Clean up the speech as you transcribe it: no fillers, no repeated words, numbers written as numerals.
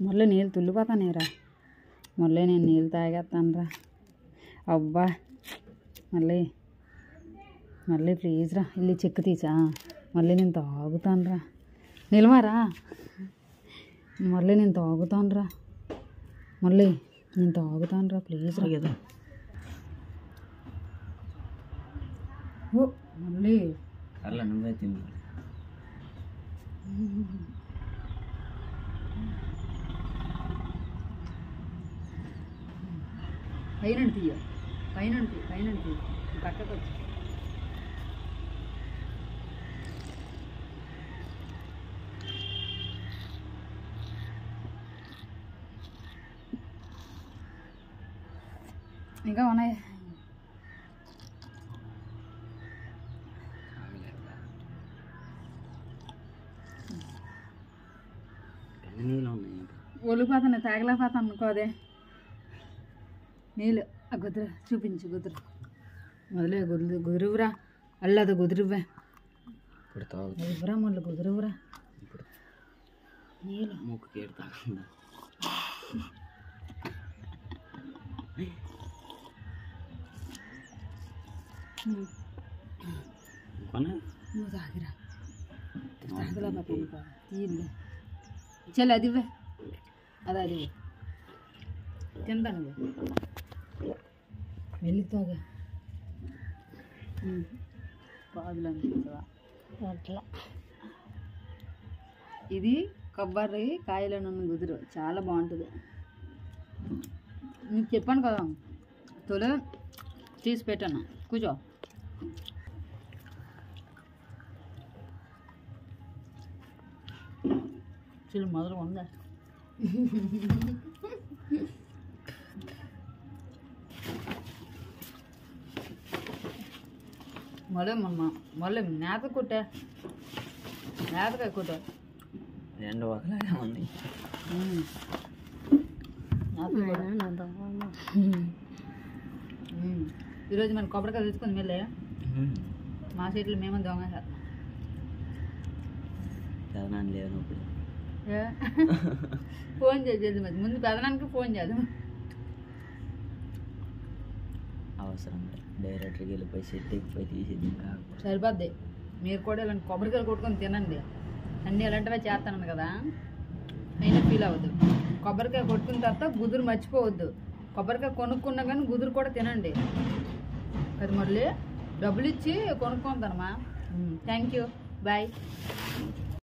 మళ్ళీ నీళ్ళు తుల్లిపోతానేరా. మళ్ళీ నేను నీళ్ళు తాగేస్తాను రా. అబ్బా మళ్ళీ మళ్ళీ ప్లీజ్ రా ఇల్లు చెక్కు తీసా. మళ్ళీ నేను తాగుతాను రా. నిలవారా. మళ్ళీ నేను తాగుతాను రా. మళ్ళీ నేను తాగుతాను రా ప్లీజ్ రా. కదా ఓ మళ్ళీ అలా నువ్వే తిండి. పైన తీయ పైన తీయ పక్కకు వచ్చి ఇంకా ఉన్నాయి. నీళ్ళు ఉన్నాయి. ఒలిపోతాను తాగలేకపోతాను అనుకోదే. నీళ్ళు ఆ కుదురు చూపించు. కుదురు మొదలే కుదురువురా. అల్లది కుదురువే. ఇప్పుడు తాగు. ఇవ్వరా మళ్ళీ కుదురువురా. ఇప్పుడు నీళ్ళు ముక్కు కేడు తాగకుండా. నువ్వు తాగిరా. తాగలేకపోతాను అనుకో. నీళ్ళు చల్ అది ఇవ్వే. అది తింటాను వెళ్ళి తాగా. పాదులు అనిపించవా అట్లా. ఇది కొబ్బరి కాయలను కుదురు చాలా బాగుంటుంది. నీకు చెప్పాను కదా తొలి తీసి పెట్టాను. కూర్చో. చిల్లు మొదలు ఉందా. మళ్ళీ నేత కుట్టే. నేతకాయ కుట్టే. రెండు ఒకలాగే ఉంది. ఈరోజు మనం కొబ్బరికాయ తెచ్చుకొని వెళ్ళే మా సీట్లు మేము దొంగ పెదనాన్ని లేనప్పుడు ఫోన్ చేసేది. మరి ముందు పెదనానికి ఫోన్ చేద్దాం. అవసరం డైరెక్ట్గా వెళ్ళిపోయి సెట్ ఎక్కిపోయి తీసేది సరిపోద్ది. మీరు కూడా ఇలాంటి కొబ్బరికాయలు కొట్టుకొని తినండి. అన్నీ ఎలాంటివే చేస్తాను కదా. అయినా ఫీల్ అవ్వద్దు. కొబ్బరికాయ కొట్టుకున్న తర్వాత గుదురు మర్చిపోవద్దు. కొబ్బరికాయ కొనుక్కున్నా కానీ గుదురు కూడా తినండి. అది మళ్ళీ డబ్బులు ఇచ్చి కొనుక్కుంటానమ్మా. Thank you. బాయ్.